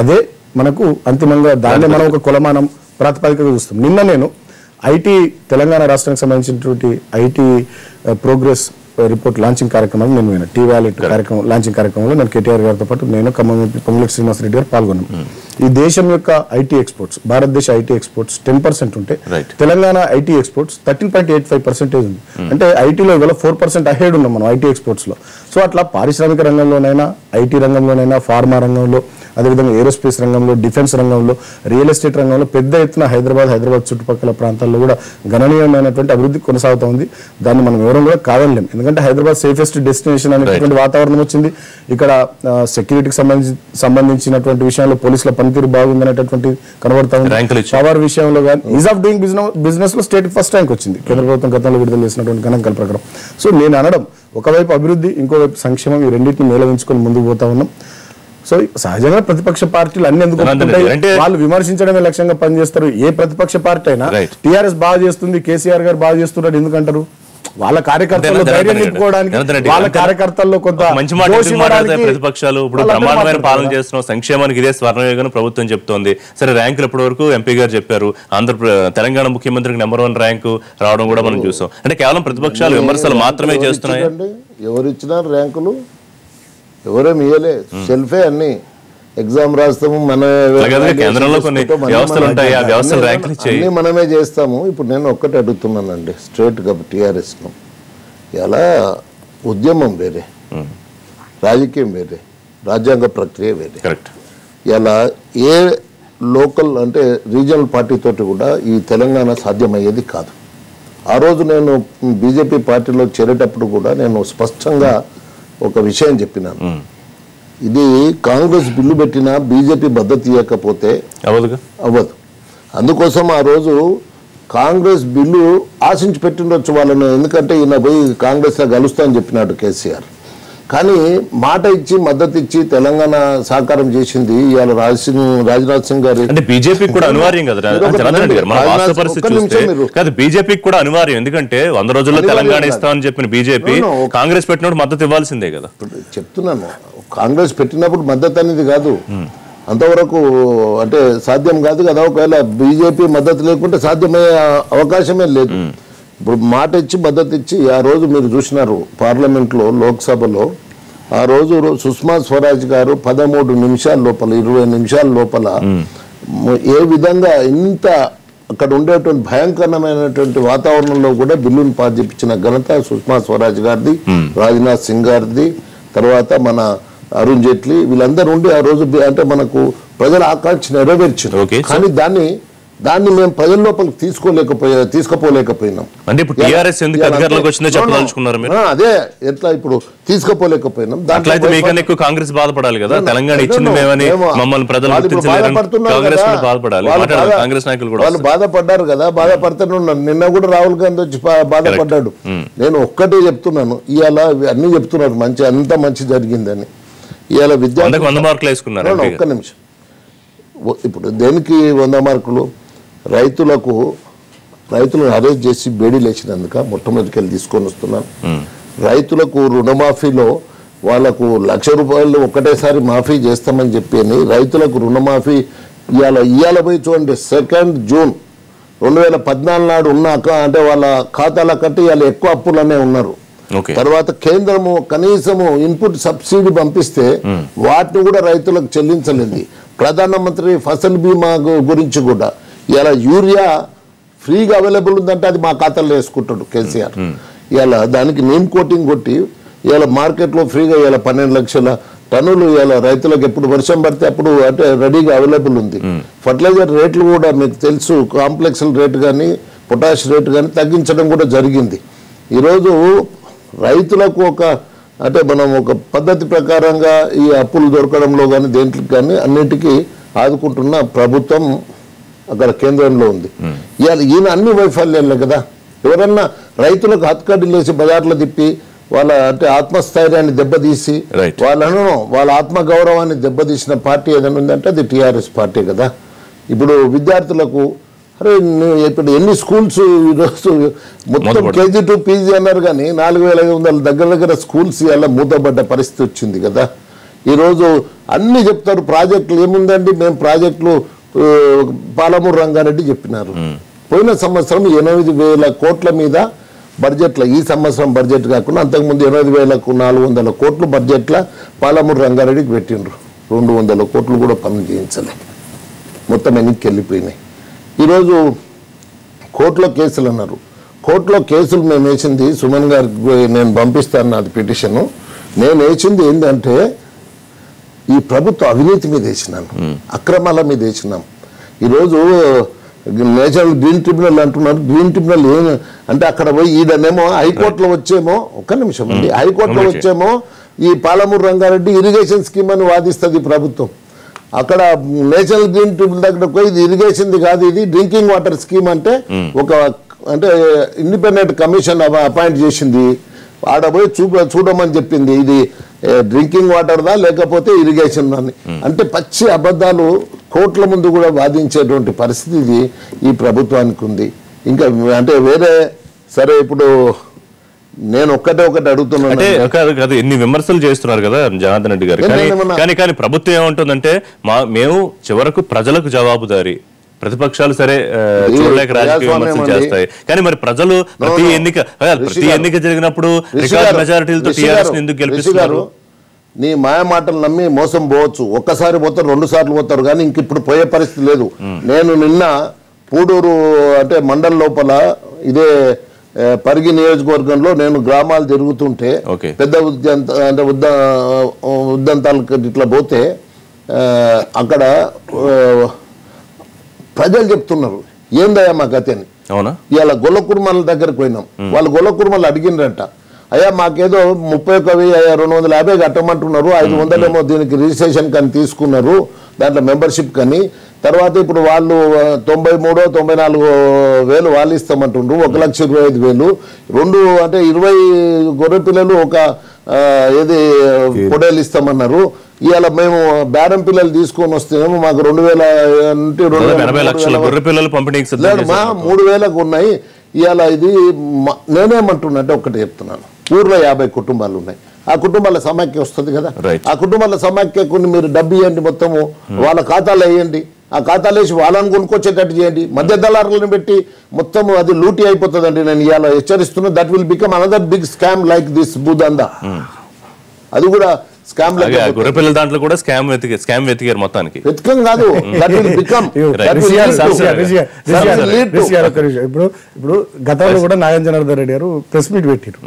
అదే మనకు అంతిమంగా దాన్ని మనం ఒక కొలమానం ప్రాతిపదికగా చూస్తాం. నిన్న నేను ఐటీ తెలంగాణ రాష్ట్రానికి సంబంధించినటువంటి ఐటీ ప్రోగ్రెస్ రిపోర్ట్ లాంచింగ్ కార్యక్రమాలు నేను పోయినా. టీ వ్యాలెట్ కార్యక్రమం లాంచింగ్ కార్యక్రమంలో నేను కేటీఆర్ గారితో పాటు నేను పొంగులేటి శ్రీనివాసరెడ్డి గారు పాల్గొన్నాం. ఈ దేశం యొక్క ఐటీ ఎక్స్పోర్ట్స్, భారతదేశ ఐటీ ఎక్స్పోర్ట్స్ 10% ఉంటే తెలంగాణ ఐటీ ఎక్స్పోర్ట్స్ 13.85% ఉంది. అంటే ఐటీలో ఇవాళ 4% అహెడ్ ఉన్నాం మనం ఐటీ ఎక్స్పోర్ట్స్ లో. సో అట్లా పారిశ్రామిక రంగంలోనైనా, ఐటీ రంగంలోనైనా, ఫార్మా రంగంలో, అదేవిధంగా ఏరోస్పేస్ రంగంలో, డిఫెన్స్ రంగంలో, రియల్ ఎస్టేట్ రంగంలో పెద్ద ఎత్తున హైదరాబాద్ చుట్టుపక్కల ప్రాంతాల్లో కూడా గణనీయమైనటువంటి అభివృద్ధి కొనసాగుతూ ఉంది. దాన్ని మనం ఎవరం కూడా కాదనలేం. ఎందుకంటే హైదరాబాద్ సేఫెస్ట్ డెస్టినేషన్ అనేటువంటి వాతావరణం వచ్చింది. ఇక్కడ సెక్యూరిటీకి సంబంధించినటువంటి విషయంలో పోలీసుల పనితీరు బాగుందనేటటువంటి కనబడతా ఉంది. పవర్ విషయంలో కానీ ఈజ్ ఆఫ్ డూయింగ్ బిజినెస్ లో స్టేట్ ఫస్ట్ ర్యాంక్ వచ్చింది కేంద్ర ప్రభుత్వం గతంలో విడుదల చేసినటువంటి గణాంకాల ప్రకారం. సో నేను అనడం, ఒకవైపు అభివృద్ధి, ఇంకోవైపు సంక్షేమం, ఈ రెండింటిని మేళవించుకొని ముందుకు పోతా ఉన్నాం. సో సహజంగా ప్రతిపక్ష పార్టీలు అన్ని ఎందుకు వాళ్ళు విమర్శించడమే లక్ష్యంగా పనిచేస్తారు. ఏ ప్రతిపక్ష పార్టీ అయినా టీఆర్ఎస్ బాగా చేస్తుంది, కేసీఆర్ గారు బాగా చేస్తున్నారు ఎందుకంటారు? వాళ్ళ కార్యకర్తల్లో ధైర్యం నింపుకోవడానికి, వాళ్ళ కార్యకర్తల్లో కొంత మంచి మాట ప్రతిపక్షాలు ఇప్పుడు బ్రహ్మాండమైన పాలన చేస్తున్నాం, సంక్షేమానికి ఇదే స్వర్ణయుగం ప్రభుత్వం చెప్తోంది. సరే, ర్యాంకులు ఇప్పటి వరకు ఎంపీ గారు చెప్పారు, తెలంగాణ ముఖ్యమంత్రికి నెంబర్ 1 ర్యాంకు రావడం కూడా మనం చూసాం. అంటే కేవలం ప్రతిపక్షాలు విమర్శలు మాత్రమే చేస్తున్నాయి. ఎవరు ఇచ్చినారు ర్యాంకులు? ఎవరేమి ఇవ్వలే, సెల్ఫే. అన్ని ఎగ్జామ్ రాస్తాము, కేంద్రంలో కొన్ని వ్యవస్థలు ఉంటాయి, ఆ వ్యవస్థలు ర్యాంకులు అన్ని మనమే చేస్తాము. ఇప్పుడు నేను ఒక్కటి అడుగుతున్నానండి స్ట్రేట్ గా టీఆర్ఎస్ ను, ఇలా ఉద్యమం వేరే, రాజకీయం వేరే, రాజ్యాంగ ప్రక్రియ వేరే. ఇలా ఏ లోకల్ అంటే రీజనల్ పార్టీతోటి కూడా ఈ తెలంగాణ సాధ్యమయ్యేది కాదు. ఆ రోజు నేను బీజేపీ పార్టీలో చేరేటప్పుడు కూడా నేను స్పష్టంగా ఒక విషయం చెప్పినాను, ఇది కాంగ్రెస్ బిల్లు పెట్టినా బీజేపీ మద్దతు ఇవ్వకపోతే అవ్వదు. అందుకోసం ఆ రోజు కాంగ్రెస్ బిల్లు ఆశించి పెట్టిండొచ్చు వాళ్ళను, ఎందుకంటే ఈయన పోయి కాంగ్రెస్లో కలుస్తా అని చెప్పినాడు కేసీఆర్. కానీ మాట ఇచ్చి మద్దతు ఇచ్చి తెలంగాణ సాకారం చేసింది ఇవాళ రాజ్నాథ్ సింగ్ గారు. అంటే బీజేపీకి కూడా అనివార్యం కదా, బీజేపీకి కూడా అనివార్యం. ఎందుకంటే 100 రోజుల్లో తెలంగాణ ఇస్తామని చెప్పిన బీజేపీ కాంగ్రెస్ పెట్టినప్పుడు మద్దతు ఇవ్వాల్సిందే కదా. చెప్తున్నాను, కాంగ్రెస్ పెట్టినప్పుడు మద్దతు అనేది కాదు, అంతవరకు అంటే సాధ్యం కాదు కదా. ఒకవేళ బీజేపీ మద్దతు లేకుంటే సాధ్యమయ్యే అవకాశమే లేదు. ఇప్పుడు మాట ఇచ్చి మద్దతు ఇచ్చి ఆ రోజు మీరు చూసినారు పార్లమెంట్లో, లోక్సభలో ఆ రోజు సుష్మా స్వరాజ్ గారు 13 నిమిషాల లోపల, 20 నిమిషాల లోపల ఏ విధంగా ఇంత అక్కడ ఉండేటువంటి భయంకరమైనటువంటి వాతావరణంలో కూడా బిల్లును పాస్ చేయించిన ఘనత సుష్మా స్వరాజ్ గారిది, రాజ్నాథ్ సింగ్ గారిది, తర్వాత మన అరుణ్ జైట్లీ, వీళ్ళందరూ ఉండి ఆ రోజు అంటే మనకు ప్రజల ఆకాంక్ష నెరవేర్చారు. కానీ దాన్ని మేము ప్రజల లోపలికి తీసుకుపోలేకపోయినాం. అంటే ఇప్పుడు టీఆర్ఎస్ ఎందుకు అధికారంలోకి వచ్చిందో చెప్పదలుచుకున్నారు మీరు? అదే ఎట్లా ఇప్పుడు తీసుకుపోలేకపోయిపోలేకపోయినాం. దాంట్లో మీకన్నా ఎక్కువ కాంగ్రెస్ బాధపడాలి కదా, తెలంగాణ ఇచ్చింది మేమని మమ్మల్ని ప్రజలు కాంగ్రెస్ నాయకులు కూడా వాళ్ళు బాధపడ్డారు కదా, బాధపడుతున్నారు. నిన్న కూడా రాహుల్ గాంధీ వచ్చి బాధపడ్డాడు. నేను ఒక్కటే చెప్తున్నాను, ఇవాళ అన్ని చెప్తున్నారు మంచి, అంత మంచి జరిగిందని. ఇవాళ విద్యార్థులకు 100 మార్కులు వేసుకున్నారు. ఒక్క నిమిషం, ఇప్పుడు దేనికి 100 మార్కులు? రైతులను అరెస్ట్ చేసి బేడీలు వేసినందుక మొట్టమొదటికెళ్ళి తీసుకొని వస్తున్నాను. రైతులకు రుణమాఫీలో వాళ్లకు ₹1,00,000 ఒకటేసారి మాఫీ చేస్తామని చెప్పి రైతులకు రుణమాఫీ ఇవాళ పోయి చూడండి, 2 జూన్ 2014 నాడు ఉన్నాక అంటే వాళ్ళ ఖాతాల కట్టి ఇవాళ ఎక్కువ అప్పులనే ఉన్నారు. తర్వాత కేంద్రము కనీసము ఇన్పుట్ సబ్సిడీ పంపిస్తే వాటిని కూడా రైతులకు చెల్లించలేదు. ప్రధానమంత్రి ఫసల్ బీమా గురించి కూడా ఇలా యూరియా ఫ్రీగా అవైలబుల్ ఉందంటే అది మా ఖాతాలో వేసుకుంటాడు కేసీఆర్. ఇలా దానికి నేమ్ కోటింగ్ కొట్టి ఇలా మార్కెట్లో ఫ్రీగా ఇలా 12 లక్షల టన్నులు ఇలా రైతులకు ఎప్పుడు వర్షం పడితే అప్పుడు అంటే రెడీగా అవైలబుల్ ఉంది. ఫర్టిలైజర్ రేట్లు కూడా మీకు తెలుసు, కాంప్లెక్స్ రేటు కానీ పొటాష్ రేటు కానీ తగ్గించడం కూడా జరిగింది. ఈరోజు రైతులకు అంటే మనం ఒక పద్ధతి ప్రకారంగా ఈ అప్పులు దొరకడంలో కానీ దేంట్లో కానీ అన్నిటికీ ఆదుకుంటున్న ప్రభుత్వం అక్కడ కేంద్రంలో ఉంది. ఈయన అన్ని వైఫల్యాలే కదా. ఎవరన్నా రైతులకు హత్కడ్డీలు వేసి బజార్లో తిప్పి వాళ్ళ అంటే ఆత్మస్థైర్యాన్ని దెబ్బతీసి వాళ్ళ ఆత్మగౌరవాన్ని దెబ్బతీసిన పార్టీ ఏదైనా ఉందంటే అది టీఆర్ఎస్ పార్టీ కదా. ఇప్పుడు విద్యార్థులకు అరే ఇప్పుడు ఎన్ని స్కూల్స్ ఈరోజు మొత్తం KG to PG అన్నారు కానీ 4500 దగ్గర స్కూల్స్ ఇలా మూతపడ్డ పరిస్థితి వచ్చింది కదా. ఈరోజు అన్ని చెప్తారు ప్రాజెక్టులు ఏముందండి, మేము ప్రాజెక్టులు పాలమూరు రంగారెడ్డి చెప్పినారు. పోయిన సంవత్సరం 8,000 కోట్ల మీద బడ్జెట్ల, ఈ సంవత్సరం బడ్జెట్ కాకుండా అంతకుముందు 8,400 కోట్లు బడ్జెట్ల పాలమూరు రంగారెడ్డికి పెట్టిండ్రు. 200 కోట్లు కూడా పనులు చేయించలే, మొత్తం వెనక్కి వెళ్ళిపోయినాయి. ఈరోజు కోర్టులో కేసులు అన్నారు. కోర్టులో కేసులు మేము వేసింది సుమన్ గారికి నేను పంపిస్తాను నాది పిటిషను. నేను వేసింది ఏంటంటే ఈ ప్రభుత్వ అవినీతి మీద వేసినాను, అక్రమాల మీద వేసినాం. ఈరోజు నేషనల్ గ్రీన్ ట్రిబ్యునల్ అంటున్నారు. గ్రీన్ ట్రిబ్యునల్ ఏం అంటే అక్కడ పోయి ఈడనేమో హైకోర్టులో వచ్చేమో, ఒక్క నిమిషం అండి, హైకోర్టులో వచ్చేమో ఈ పాలమూరు రంగారెడ్డి ఇరిగేషన్ స్కీమ్ అని వాదిస్తుంది ప్రభుత్వం. అక్కడ నేషనల్ గ్రీన్ ట్రిబ్యునల్ దగ్గర పోయి ఇది ఇరిగేషన్ది కాదు, ఇది డ్రింకింగ్ వాటర్ స్కీమ్ అంటే ఒక అంటే ఇండిపెండెంట్ కమిషన్ అపాయింట్ చేసింది. ఆడ పోయి చూడమని చెప్పింది ఇది డ్రింకింగ్ వాటర్దా లేకపోతే ఇరిగేషన్ అని. అంటే పచ్చి అబద్ధాలు కోర్టుల ముందు కూడా వాదించేటువంటి పరిస్థితి ఈ ప్రభుత్వానికి ఉంది. ఇంకా అంటే వేరే సరే ఇప్పుడు నేను ఒకటి అడుగుతున్నాను. ఎన్ని విమర్శలు చేస్తున్నారు కదా జనార్దన్ రెడ్డి గారు, కానీ ప్రభుత్వం ఏమంటుందంటే మేము చివరకు ప్రజలకు జవాబుదారీ, ప్రతిపక్షాలు సరే చూడలేక రాజకీయ విమర్శలు చేస్తాయి, కానీ మరి ప్రజలు ప్రతి ఎన్నిక జరిగినప్పుడు రికార్డ్ మెజారిటీలతో టీఆర్ఎస్ ఎందుకు గెలిపిస్తున్నారు? నీ మాయ మాటలు నమ్మి మోసం పోవచ్చు, ఒక్కసారి పోతారు 2 సార్లు పోతారు, కానీ ఇంక ఇప్పుడు పోయే పరిస్థితి లేదు. నేను నిన్న పూడూరు అంటే మండలం లోపల ఇదే పరిగి నియోజకవర్గంలో నేను గ్రామాలు తిరుగుతుంటే పెద్ద ఉద్దంతాలకు ఇట్లా పోతే అక్కడ ప్రజలు చెప్తున్నారు ఏందయ్యా మా గతి అని. ఇవాళ గొల్ల కుర్మాల దగ్గరకు పోయినాం, వాళ్ళు గొల్ల కుర్మలు అడిగినరంట, అయ్యా మాకేదో 31,250 కట్టమంటున్నారు, 500 ఏమో దీనికి రిజిస్ట్రేషన్ కానీ తీసుకున్నారు దాంట్లో మెంబర్షిప్ కానీ. తర్వాత ఇప్పుడు వాళ్ళు 93,000 94,000 వాళ్ళు ఇస్తామంటుండ్రు, 1,25,000 2 అంటే 20 గొర్రె పిల్లలు ఒక ఏది పొడేలు ఇస్తామన్నారు. ఇవాళ మేము బేరం పిల్లలు తీసుకొని వస్తేనేమో మాకు 3,000 ఉన్నాయి. ఇవాళ ఇది నేనేమంటున్నా అంటే ఒక్కటి చెప్తున్నాను, ఊర్లో 50 కుటుంబాలు ఉన్నాయి, ఆ కుటుంబాల సమాఖ్య వస్తుంది కదా, ఆ కుటుంబాల సమాఖ్యకు మీరు డబ్బు ఇవ్వండి, మొత్తము వాళ్ళ ఖాతాలో వేయండి, ఆ ఖాతాలు వేసి వాళ్ళని కొనుక్కొచ్చేటట్టు చేయండి. మధ్య దళారులను పెట్టి మొత్తం అది లూటీ అయిపోతుందండి. నేను ఇవాళ హెచ్చరిస్తున్నా, that will become another big scam like this భూదందా. అది కూడా స్కామ్ గొర్రెపిల్లల దాంట్లో కూడా స్కామ్ వెతికారు మొత్తానికి. వెతకం కాదు, ఇప్పుడు గతంలో కూడా నాగం జనార్దన్ రెడ్డి గారు ప్రెస్ మీట్ పెట్టారు.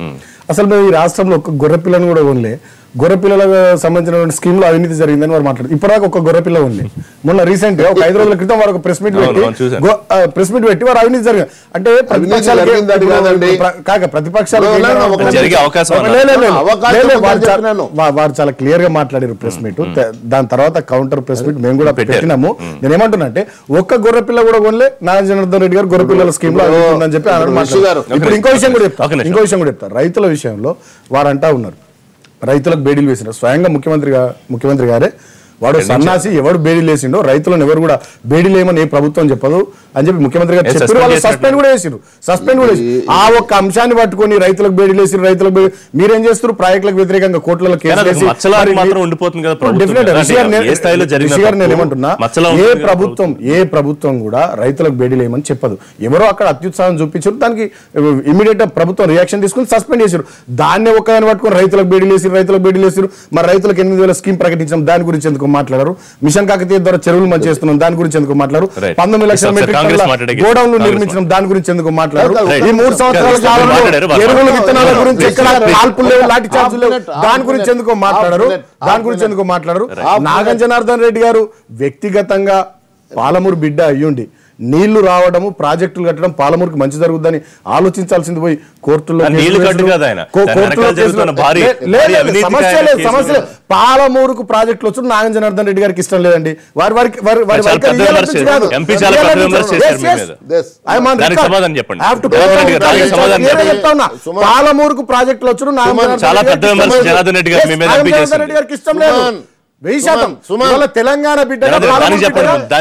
అసలు మేము ఈ రాష్ట్రంలో ఒక గొర్రె పిల్లని కూడా కొనలే, గొర్రె పిల్లలకు సంబంధించిన స్కీమ్ లో అవినీతి జరిగిందని వారు మాట్లాడారు. ఇప్పటిదాకా ఒక గొర్రె పిల్ల ఉంది. మొన్న రీసెంట్ గా ఒక 5 రోజుల క్రితం వారు ఒక ప్రెస్ మీట్ పెట్టి వారు అవినీతి జరిగింది అంటే ప్రతిపక్షాలు వారు చాలా క్లియర్ గా మాట్లాడారు ప్రెస్ మీట్. దాని తర్వాత కౌంటర్ ప్రెస్ మీట్ మేము కూడా పెట్టినాము. నేను ఏమంటున్నా అంటే ఒక్క గొర్రె పిల్ల కూడా కొనలే, నాగం జనార్దన్ రెడ్డి గారు గొర్రె పిల్లల స్కీమ్ లో ఉందని చెప్పి ఇప్పుడు ఇంకో విషయం కూడా చెప్తారు. రైతుల విషయంలో వారు అంటా ఉన్నారు, రైతులకు బేడీలు వేసినారు. స్వయంగా ముఖ్యమంత్రి గారే వాడు సన్నాసి, ఎవడు బేడీ లేసిండో రైతులను ఎవరు కూడా బేడీ లేమని ఏ ప్రభుత్వం చెప్పదు అని చెప్పి ముఖ్యమంత్రి గారు చెప్పారు. వాళ్ళు సస్పెండ్ కూడా చేసిరు. ఆ ఒక్క అంశాన్ని పట్టుకొని రైతులకు బేడీ లేసి రైతులకు మీరేం చేస్తారు? ప్రాజెక్టులకు వ్యతిరేకంగా కోట్లలో కేసు ఏమంటున్నా, ఏ ప్రభుత్వం కూడా రైతులకు బేడీ లేమని చెప్పదు. ఎవరో అక్కడ అత్యుత్సాహం చూపించారు, దానికి ఇమీడియట్ ప్రభుత్వం రియాక్షన్ తీసుకుని సస్పెండ్ చేశారు. దాన్ని ఒక్కదాన్ని పట్టుకొని రైతులకు బేడీ లేసిరు. మరి రైతులకు 8,000 స్కీమ్ ప్రకటించాం, దాని గురించి ఎందుకు మాట్లాడారు? మిషన్ కాకతీయ ద్వారా చెరువులు మంచి చేస్తున్నాం, దాని గురించి ఎందుకు మాట్లాడారు? 19 లక్షల మెట్రిక్ టన్నుల గోడౌన్లు నిర్మించడం, దాని గురించి ఎందుకు మాట్లాడారు? ఈ 3 సంవత్సరాల కాలంలో ఎరువుల విత్తనాల గురించి ఎక్కడ కాల్పులు లేవు, లాఠీ చార్జులు లేవు, దాని గురించి ఎందుకు మాట్లాడారు? నాగం జనార్దన్ రెడ్డి గారు వ్యక్తిగతంగా పాలమూరు బిడ్డ అయ్యుండి నీళ్లు రావడము, ప్రాజెక్టులు కట్టడం పాలమూరుకి మంచి జరుగుద్దని ఆలోచించాల్సింది పోయి కోర్టుల్లో సమస్య పాలమూరుకు ప్రాజెక్టులు వచ్చి నాగం జనార్దన్ రెడ్డి గారికి ఇష్టం లేదండి. పాలమూరుకు ప్రాజెక్టులు వచ్చి నాగం జనార్దన్ రెడ్డి గారికి ఇష్టం లేదు. 1000% తెలంగాణ బిడ్డ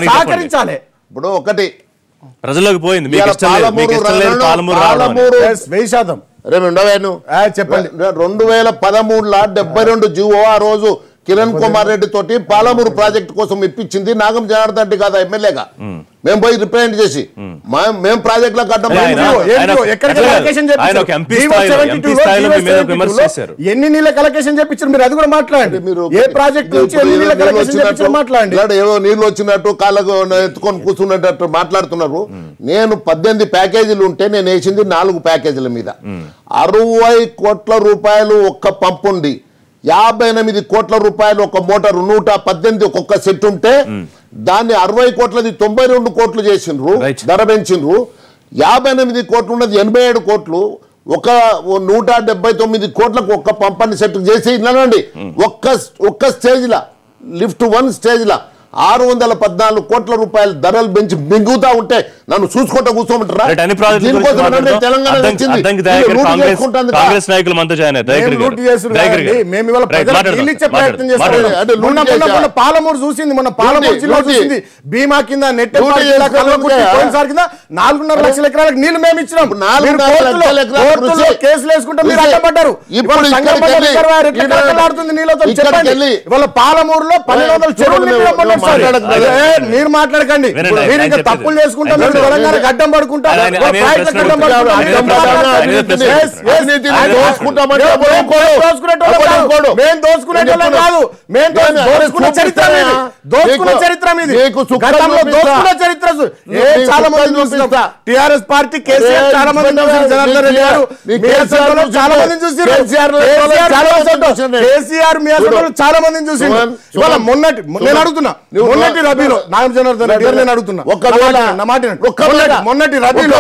సహకరించాలి. ఇప్పుడు ఒకటి ప్రజల్లోకి పోయింది, 1000%. చెప్పండి. 2013లో 72 జీవో ఆ రోజు కిరణ్ కుమార్ రెడ్డి తోటి పాలమూరు ప్రాజెక్టు కోసం ఇప్పించింది నాగం జనార్దన్ రెడ్డి కాదా ఎమ్మెల్యేగా. మేము పోయి రిప్రజెంట్ చేసి మేము ప్రాజెక్టులకు కట్టడం ఎన్ని నీళ్ళ కలెక్షన్ చెప్పించారు మీరు? అది కూడా మాట్లాడండి. మీరు ఏ ప్రాజెక్ట్ నుంచి ఎన్ని నీళ్ళ కలెక్షన్ మాట్లాడండి. ఏవో నీళ్ళు వచ్చినట్టు కాళ్ళకు ఎత్తుకొని కూర్చున్నట్టు మాట్లాడుతున్నారు. నేను 18 ప్యాకేజీలు ఉంటే నేను వేసింది 4 ప్యాకేజీల మీద 60 కోట్ల రూపాయలు ఒక్క పంపు ఉంది, 58 కోట్ల రూపాయలు ఒక మోటార్, 118 ఒక్కొక్క సెట్ ఉంటే దాన్ని 60 కోట్లది 92 కోట్లు చేసిండ్రు, ధర పెంచిండ్రు. 58 కోట్లు ఉన్నది 87 కోట్లు, ఒక 179 కోట్లకు ఒక్క పంపని సెట్ చేసి ఇలానండి. ఒక్క స్టేజ్ లా లిఫ్ట్ 1 స్టేజ్ లా 614 కోట్ల రూపాయలు ధరలు పెంచి మింగుతా ఉంటే నన్ను చూసుకుంటా కూర్చోమంటారా? కాంగ్రెస్ నాయకులు మనతో జాయిన్ పాలమూరు చూసింది, మన పాలమూరు జిల్లా చూసింది. భీమా కింద నెట్ కింద 4.5 లక్షల ఎకరాలకు నీళ్లు మేము ఇచ్చినాం. కేసులు వేసుకుంటే మీరు అడ్డపడ్డారు. ఇవాళ పాలమూరులో 1200 చెరువులు మీరు మాట్లాడకండి. మీరు ఇంకా తప్పులు చేసుకుంటా మీరు తెలంగాణకు అడ్డం పడుకుంటా మేము దోసుకునేటోళ్ళం కాదు. మేము దోసుకునే చరిత్ర చరిత్ర చాలా మంది చూస్తున్నాం. టిఆర్ఎస్ పార్టీ కేసీఆర్ చాలా మంది జనార్దన్ రెడ్డి గారు చాలా మందిని చూసారు. కేసీఆర్ మీ అసలు చాలా మందిని చూసి ఇవాళ నేను అడుగుతున్నా మొన్నటి రబీలో నాగం జనార్దన్ రెడ్డి గారు నేను అడుగుతున్నా మొన్నటి రబీలో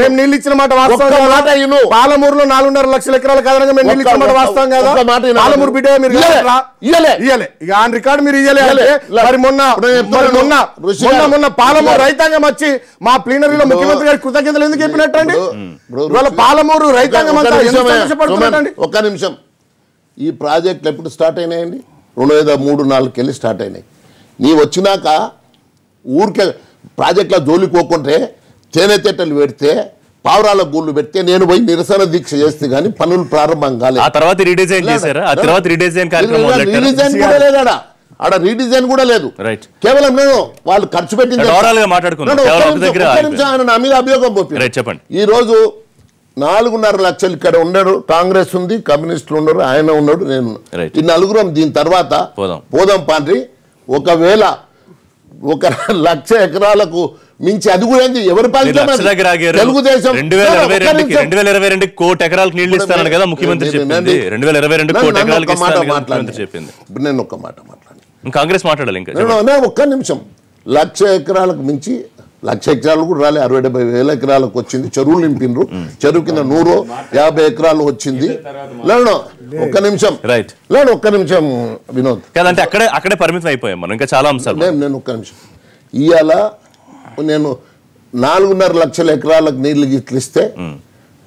మేము నీళ్ళు ఇచ్చిన మాట వాస్తవం. పాలమూరులో 4.5 లక్షల ఎకరాల కారణంగా మేము నీళ్ళు ఇచ్చిన మాట వాస్తవం కదా? పాలమూరు బిడ్డ మీరు ఇయ్యలే ఇక ఆన్ రికార్డు మీరు ఇయ్యలే. మరి మొన్న పాలమూరు రైతాంగం వచ్చి మా ప్లీనరీలో ముఖ్యమంత్రి గారి కృతజ్ఞతలు ఎందుకు చెప్పినట్టండి? ఇవాళ పాలమూరు రైతాంగం అంతా ఒక్క నిమిషం. ఈ ప్రాజెక్టులు ఎప్పుడు స్టార్ట్ అయినాయండి? 2003-4 వెళ్ళి స్టార్ట్ అయినాయి. నీ వచ్చినాక ఊరికే ప్రాజెక్టుల జోలికోకుంటే చేనేతేటలు పెడితే పావురాల గూళ్ళు పెడితే నేను పోయి నిరసన దీక్ష చేస్తే గానీ పనులు ప్రారంభం కాలేదు. రీడిజైన్ కూడా లేదాడా? ఆడ రీడిజైన్ కూడా లేదు. కేవలం నేను వాళ్ళు ఖర్చు పెట్టింది నా మీద అభియోగం పోపి. ఈ రోజు 4.5 లక్షలు ఇక్కడ ఉన్నాడు, కాంగ్రెస్ ఉంది, కమ్యూనిస్టులు ఉన్నారు, ఆయన ఉన్నాడు, నేను. ఈ నలుగురం దీని తర్వాత పోదాం పాండ్రి. ఒకవేళ 1 లక్ష ఎకరాలకు మించి అది కూడా ఎవరు తెలుగుదేశం 2022 కోటి ఎకరాలకు నీళ్లు ఇస్తానని కదా ముఖ్యమంత్రి చెప్పింది. 2022 కోటి ఎకరాలకు చెప్పింది. నేను ఒక్క మాట మాట్లాడి కాంగ్రెస్ మాట్లాడాలి. ఇంకా ఒక్క నిమిషం. 1 లక్ష ఎకరాలకు మించి 1 లక్ష ఎకరాలు కూడా రాలే, 60-70 వేల ఎకరాలకు వచ్చింది. చెరువులు నింపిండ్రు, చెరువు కింద 150 ఎకరాలు వచ్చింది. ఒక్క నిమిషం వినోద్, అంటే అక్కడే పరిమితం అయిపోయాం మనం, ఇంకా చాలా అంశాలు. నేను ఒక్క నిమిషం. ఇవాళ నేను 4.5 లక్షల ఎకరాలకు నీళ్లు గిట్లిస్తే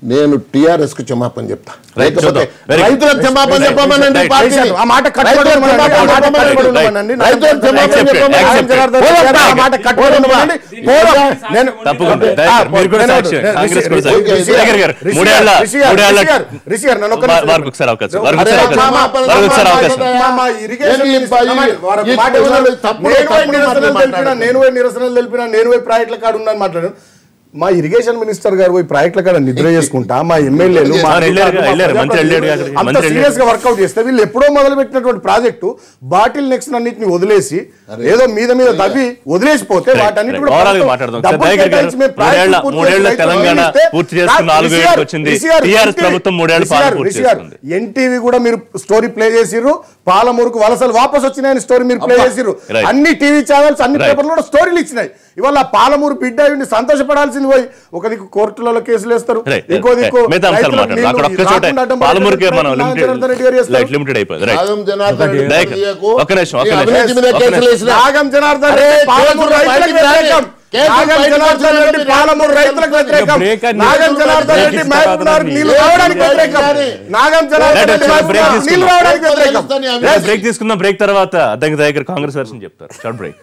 నేను టిఆర్ఎస్ కు క్షమాపణ చెప్తా, Right, లేకపోతే చూద్దాం. Very good. రైతులకు క్షమాపణ Right, చెప్పమనండి right, పార్టీని. right. ఆ మాట కట్టుబడి రైతులకు ఉండమనండి. క్షమాపణ ఆ మాట చెప్పమనండి. కట్టుబడి ఉండమనండి. రైతులకు క్షమాపణ Accepted, చెప్పమనండి. accepted. ఆ మాట కట్టుబడి ఉండమనండి. నేను తప్పకుండా దయాకర్, మీరు కూడా సాక్షి, కాంగ్రెస్ కూడా సాక్షి. దయాకర్ గారు, మూడేళ్ల రిషి గారు నన్ను ఒక్క వారికి ఒకసారి అవకాశం, అరే, వారికి ఒకసారి అవకాశం, క్షమాపణ వారికి ఒకసారి అవకాశం. మా ఇరిగేషన్ ఏంటి మినిస్టర్ ఈ- వారు ఈ మాట ప్రజలు ఇవ్వాలి. తప్పుడు నేను పోయి తప్పుడు నిరసనలు మాటలు తెలిపినా, నేను పోయి నిరసనలు తెలిపినా, నేను పోయి ప్రాజెక్టుల కాడ ఉన్నాను మాట్లాడాను. మా ఇరిగేషన్ మినిస్టర్ గారు పోయి ప్రాజెక్టుల కాడ నిద్ర చేసుకుంటా, మా ఎమ్మెల్యేలు మా అవును, వెళ్ళారు, అధికారులు, మా వెళ్ళారు, మంత్రి వెళ్ళాడు అక్కడికి, అంత మంత్రి సీరియస్ గా వర్కౌట్ చేస్తే వీళ్ళు ఎప్పుడో మొదలు పెట్టినటువంటి ప్రాజెక్టు బాటిల్ నెక్స్ట్ అన్నింటిని వదిలేసి ఏదో మీద తవ్వి వదిలేసిపోతే వాటన్నిటి కూడా ఓవరాల్ గా ప్రభుత్వం మాట్లాడదాం. డబ్బులు దయాకర్ గారు, కేటాయించి మేము ప్రాజెక్టులు పూర్తి మూడేళ్ల చేసి తెలంగాణ రైతులకు పూర్తి చేసుకున్న 4 ఏళ్ళకి వచ్చింది. టీఆర్ఎస్ ప్రభుత్వం 3 ఏళ్ల పాలన పూర్తి చేసుకుంది. ఎన్టీవీ కూడా మీరు స్టోరీ ప్లే చేసిర్రు, పాలమూరుకు వలసలు వాపస్ వచ్చినాయని స్టోరీ మీరు ప్లే చేసిర్రు. Right. అన్ని టీవీ ఛానల్స్ అన్ని Right. పేపర్లు కూడా స్టోరీలు ఇచ్చినాయి. ఇవాళ పాలమూరు బిడ్డ ఉండి సంతోషపడాల్సింది పోయి ఒక దిక్కు కోర్టులలో కేసులు వేస్తారు, ఇంకో దిక్కు మిగతా అంశాలు మాట్లాడదాం. అక్కడ ఒక్క చోట పాలమూరుకే మనం లిమిటెడ్ అయిపోయింది. రైట్. నాగం జనార్దన్ రెడ్డి దయాకర్, గారికి ఒక్క నిమిషం, ఒక్క ఈ నిమిషం. అవినీతి మీద ఒక్క కేసులు నిమిషం. వేసిన నాగం జనార్దన్ అరే, రెడ్డి పాలమూరు కేసులు రైతులకు బయటికి వ్యతిరేకం. కేసులు నాగం బయటికి జనార్దన్ రెడ్డి పాలమూరు రైతులకు వ్యతిరేకం. నాగం జనార్దన్ రెడ్డి మహబూబ్నగర్ నీళ్లు రావడానికి వ్యతిరేకం. నాగం జనార్దన్ రెడ్డి మహబూబ్నగర్ నీళ్లు రావడానికి వ్యతిరేకం. బ్రేక్ తీసుకుందాం. బ్రేక్ తర్వాత అద్దంకి దయాకర్ కాంగ్రెస్ వర్షన్ చెప్తారు. Short break.